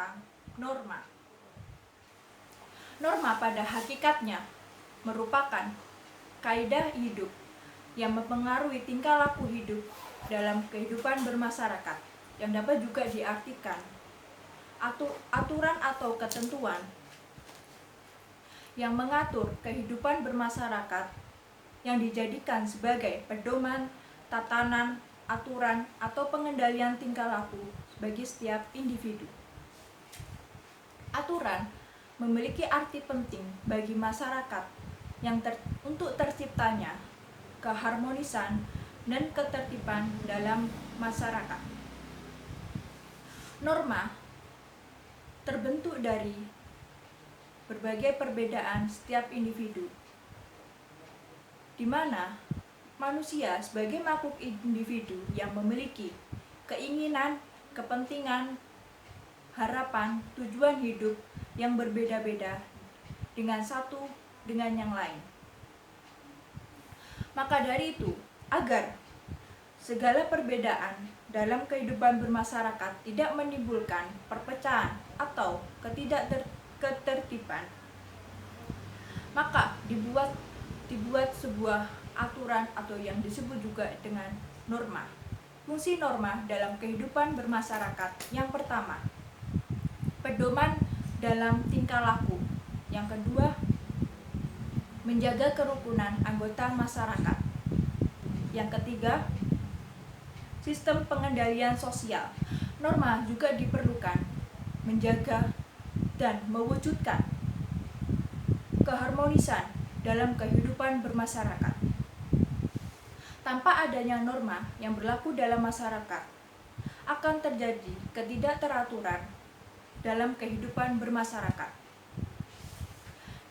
tentang norma. Norma pada hakikatnya merupakan kaidah hidup yang mempengaruhi tingkah laku hidup dalam kehidupan bermasyarakat, yang dapat juga diartikan aturan atau ketentuan yang mengatur kehidupan bermasyarakat yang dijadikan sebagai pedoman, tatanan, aturan, atau pengendalian tingkah laku bagi setiap individu. Aturan memiliki arti penting bagi masyarakat untuk terciptanya keharmonisan dan ketertiban dalam masyarakat. Norma terbentuk dari berbagai perbedaan setiap individu, di mana manusia sebagai makhluk individu yang memiliki keinginan, kepentingan, harapan, tujuan hidup yang berbeda-beda dengan satu dengan yang lain. Maka dari itu, agar segala perbedaan dalam kehidupan bermasyarakat tidak menimbulkan perpecahan atau ketidaktertiban, maka dibuat sebuah aturan atau yang disebut juga dengan norma. Fungsi norma dalam kehidupan bermasyarakat: yang pertama, pedoman dalam tingkah laku. Yang kedua, menjaga kerukunan anggota masyarakat. Yang ketiga, sistem pengendalian sosial. Norma juga diperlukan menjaga dan mewujudkan keharmonisan dalam kehidupan bermasyarakat. Tanpa adanya norma yang berlaku dalam masyarakat, akan terjadi ketidakteraturan dalam kehidupan bermasyarakat.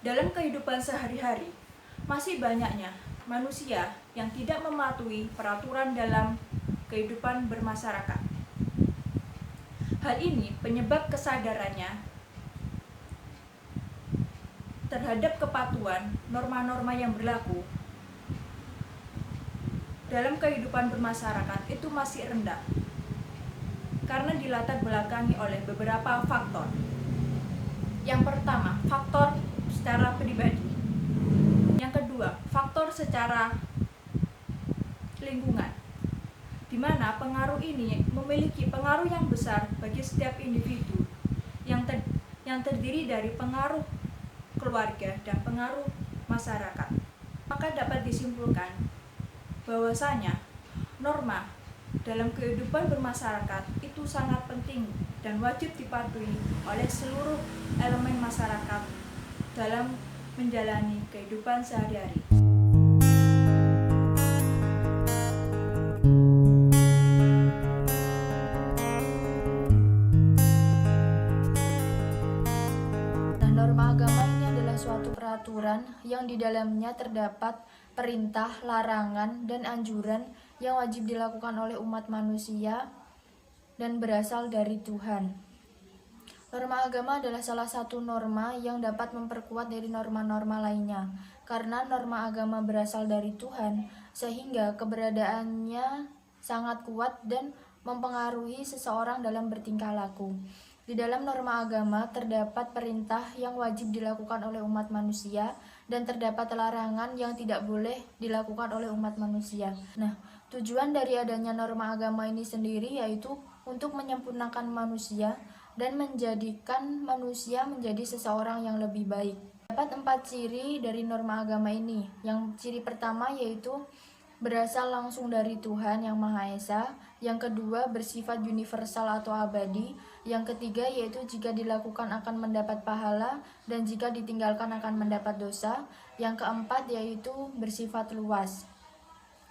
Dalam kehidupan sehari-hari, masih banyaknya manusia yang tidak mematuhi peraturan dalam kehidupan bermasyarakat. Hal ini penyebab kesadarannya terhadap kepatuhan norma-norma yang berlaku dalam kehidupan bermasyarakat itu masih rendah, karena dilatar belakangi oleh beberapa faktor. Yang pertama, faktor secara pribadi. Yang kedua, faktor secara lingkungan, di mana pengaruh ini memiliki pengaruh yang besar bagi setiap individu yang terdiri dari pengaruh keluarga dan pengaruh masyarakat. Maka dapat disimpulkan bahwasanya norma dalam kehidupan bermasyarakat itu sangat penting dan wajib dipatuhi oleh seluruh elemen masyarakat dalam menjalani kehidupan sehari-hari. Norma agama ini adalah suatu peraturan yang di dalamnya terdapat perintah, larangan, dan anjuran yang wajib dilakukan oleh umat manusia dan berasal dari Tuhan. Norma agama adalah salah satu norma yang dapat memperkuat dari norma-norma lainnya, karena norma agama berasal dari Tuhan, sehingga keberadaannya sangat kuat dan mempengaruhi seseorang dalam bertingkah laku. Di dalam norma agama terdapat perintah yang wajib dilakukan oleh umat manusia dan terdapat larangan yang tidak boleh dilakukan oleh umat manusia. Nah, tujuan dari adanya norma agama ini sendiri yaitu untuk menyempurnakan manusia dan menjadikan manusia menjadi seseorang yang lebih baik. Terdapat 4 ciri dari norma agama ini. Yang ciri pertama yaitu berasal langsung dari Tuhan Yang Maha Esa. Yang kedua, bersifat universal atau abadi. Yang ketiga yaitu jika dilakukan akan mendapat pahala dan jika ditinggalkan akan mendapat dosa. Yang keempat yaitu bersifat luas.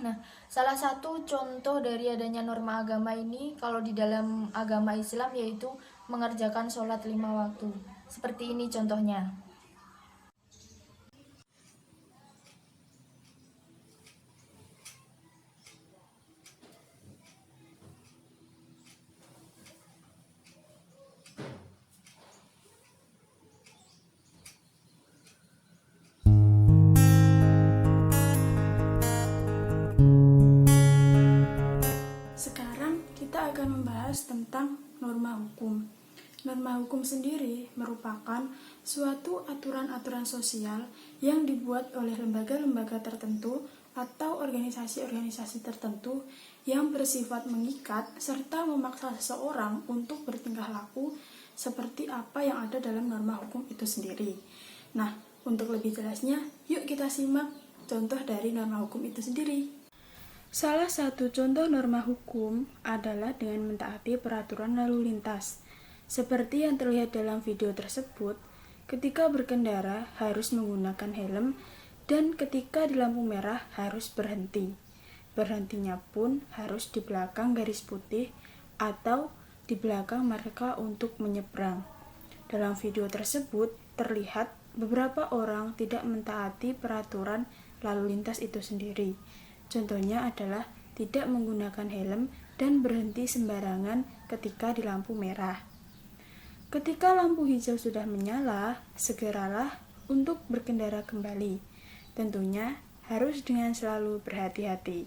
Nah, salah satu contoh dari adanya norma agama ini kalau di dalam agama Islam yaitu mengerjakan sholat 5 waktu. Seperti ini contohnya. Sekarang kita akan membahas tentang norma hukum. Norma hukum sendiri merupakan suatu aturan-aturan sosial yang dibuat oleh lembaga-lembaga tertentu atau organisasi-organisasi tertentu yang bersifat mengikat serta memaksa seseorang untuk bertingkah laku seperti apa yang ada dalam norma hukum itu sendiri. Nah, untuk lebih jelasnya, yuk kita simak contoh dari norma hukum itu sendiri. Salah satu contoh norma hukum adalah dengan mentaati peraturan lalu lintas. Seperti yang terlihat dalam video tersebut, ketika berkendara harus menggunakan helm dan ketika di lampu merah harus berhenti. Berhentinya pun harus di belakang garis putih atau di belakang marka untuk menyeberang. Dalam video tersebut terlihat beberapa orang tidak mentaati peraturan lalu lintas itu sendiri. Contohnya adalah tidak menggunakan helm dan berhenti sembarangan ketika di lampu merah. Ketika lampu hijau sudah menyala, segeralah untuk berkendara kembali. Tentunya harus dengan selalu berhati-hati.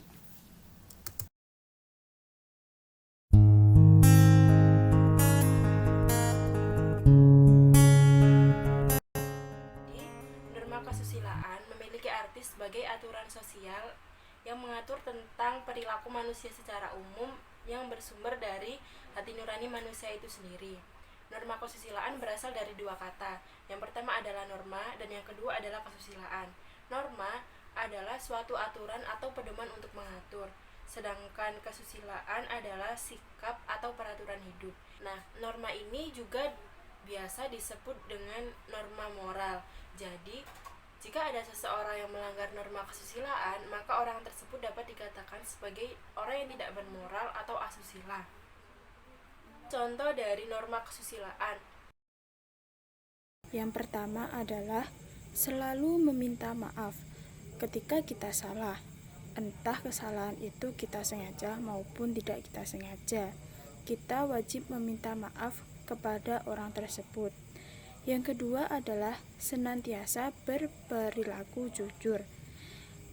Norma kesusilaan memiliki arti sebagai aturan sosial yang mengatur tentang perilaku manusia secara umum yang bersumber dari hati nurani manusia itu sendiri. Norma kesusilaan berasal dari dua kata. Yang pertama adalah norma dan yang kedua adalah kesusilaan. Norma adalah suatu aturan atau pedoman untuk mengatur, sedangkan kesusilaan adalah sikap atau peraturan hidup. Nah, norma ini juga biasa disebut dengan norma moral. Jadi, jika ada seseorang yang melanggar norma kesusilaan, maka orang tersebut dapat dikatakan sebagai orang yang tidak bermoral atau asusila. Contoh dari norma kesusilaan. Yang pertama adalah selalu meminta maaf ketika kita salah. Entah kesalahan itu kita sengaja maupun tidak kita sengaja. Kita wajib meminta maaf kepada orang tersebut. Yang kedua adalah senantiasa berperilaku jujur.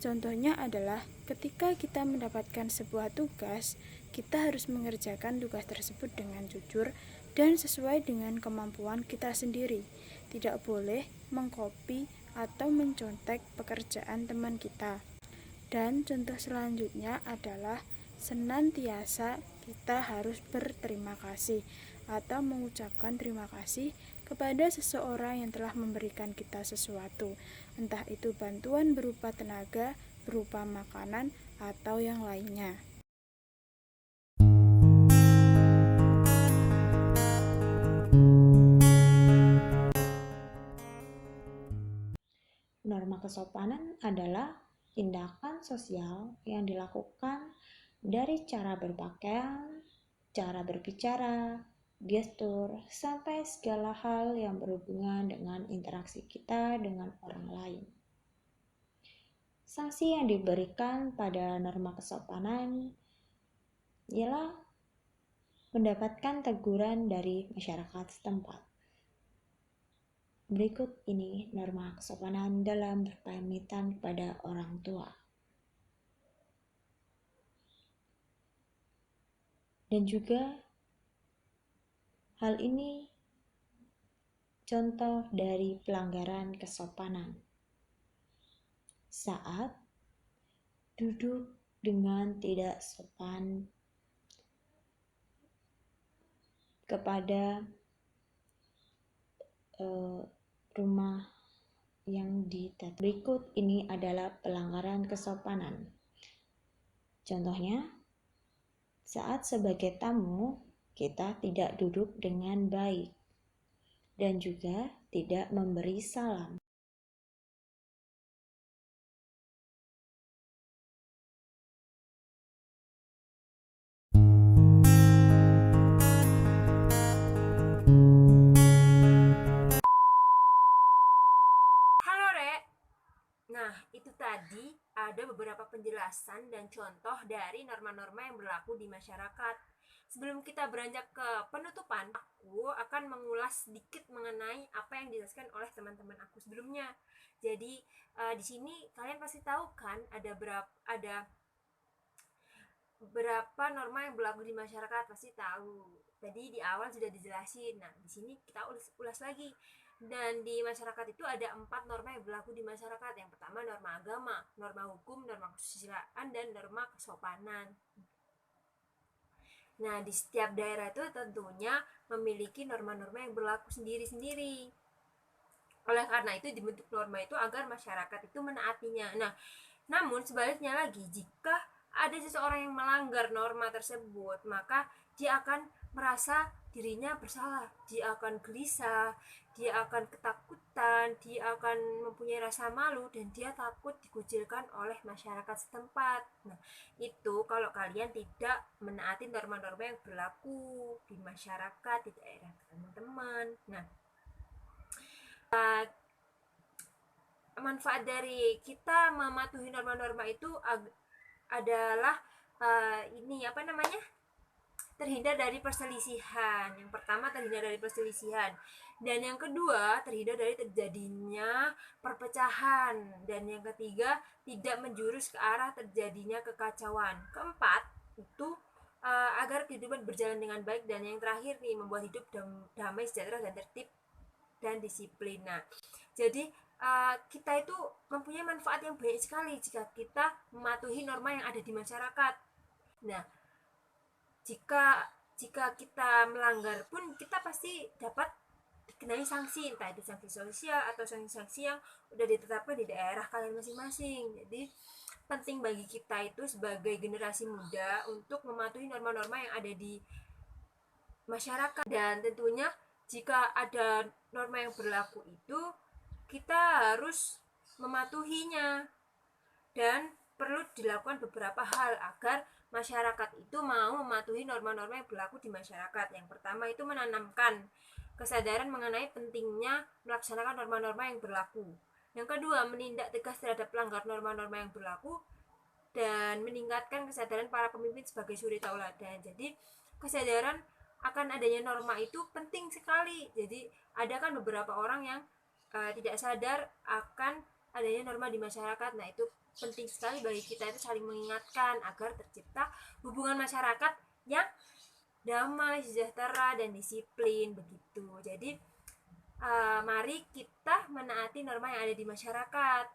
Contohnya adalah ketika kita mendapatkan sebuah tugas, kita harus mengerjakan tugas tersebut dengan jujur dan sesuai dengan kemampuan kita sendiri. Tidak boleh mengcopy atau mencontek pekerjaan teman kita. Dan contoh selanjutnya adalah senantiasa kita harus berterima kasih atau mengucapkan terima kasih kepada seseorang yang telah memberikan kita sesuatu, entah itu bantuan berupa tenaga, berupa makanan, atau yang lainnya. Norma kesopanan adalah tindakan sosial yang dilakukan dari cara berpakaian, cara berbicara, gestur, sampai segala hal yang berhubungan dengan interaksi kita dengan orang lain. Sanksi yang diberikan pada norma kesopanan ialah mendapatkan teguran dari masyarakat setempat. Berikut ini norma kesopanan dalam berpamitan kepada orang tua. Dan juga hal ini contoh dari pelanggaran kesopanan. Saat duduk dengan tidak sopan kepada rumah yang ditata. Berikut ini adalah pelanggaran kesopanan. Contohnya, saat sebagai tamu, kita tidak duduk dengan baik dan juga tidak memberi salam. Halo Rek. Nah, itu tadi ada beberapa penjelasan dan contoh dari norma-norma yang berlaku di masyarakat. Sebelum kita beranjak ke penutupan, aku akan mengulas sedikit mengenai apa yang dijelaskan oleh teman-teman aku sebelumnya. Jadi di sini kalian pasti tahu kan ada beberapa norma yang berlaku di masyarakat, pasti tahu. Tadi di awal sudah dijelasin. Nah, di sini kita ulas lagi. Dan di masyarakat itu ada 4 norma yang berlaku di masyarakat. Yang pertama norma agama, norma hukum, norma kesusilaan, dan norma kesopanan. Nah, di setiap daerah itu tentunya memiliki norma-norma yang berlaku sendiri-sendiri. Oleh karena itu dibentuk norma itu agar masyarakat itu menaatinya. Nah, namun sebaliknya lagi, jika ada seseorang yang melanggar norma tersebut, maka dia akan merasa dirinya bersalah, dia akan gelisah, dia akan ketakutan, dia akan mempunyai rasa malu, dan dia takut dikucilkan oleh masyarakat setempat. Nah, itu kalau kalian tidak menaati norma-norma yang berlaku di masyarakat, di daerah teman-teman. Nah, manfaat dari kita mematuhi norma-norma itu adalah terhindar dari perselisihan. Yang pertama, terhindar dari perselisihan, dan yang kedua, terhindar dari terjadinya perpecahan, dan yang ketiga, tidak menjurus ke arah terjadinya kekacauan. Keempat, itu agar kehidupan berjalan dengan baik, dan yang terakhir nih, membuat hidup damai, sejahtera, dan tertib dan disiplin. Nah, jadi kita itu mempunyai manfaat yang banyak sekali jika kita mematuhi norma yang ada di masyarakat. Nah, jika kita melanggar pun kita pasti dapat dikenai sanksi, entah itu sanksi sosial atau sanksi-sanksi yang udah ditetapkan di daerah kalian masing-masing. Jadi penting bagi kita itu sebagai generasi muda untuk mematuhi norma-norma yang ada di masyarakat, dan tentunya jika ada norma yang berlaku itu kita harus mematuhinya, dan perlu dilakukan beberapa hal agar masyarakat itu mau mematuhi norma-norma yang berlaku di masyarakat. Yang pertama itu menanamkan kesadaran mengenai pentingnya melaksanakan norma-norma yang berlaku. Yang kedua, menindak tegas terhadap pelanggar norma-norma yang berlaku, dan meningkatkan kesadaran para pemimpin sebagai suri tauladan. Jadi kesadaran akan adanya norma itu penting sekali. Jadi ada kan beberapa orang yang tidak sadar akan adanya norma di masyarakat. Nah, itu penting sekali bagi kita itu saling mengingatkan agar tercipta hubungan masyarakat yang damai, sejahtera, dan disiplin begitu. Jadi mari kita menaati norma yang ada di masyarakat.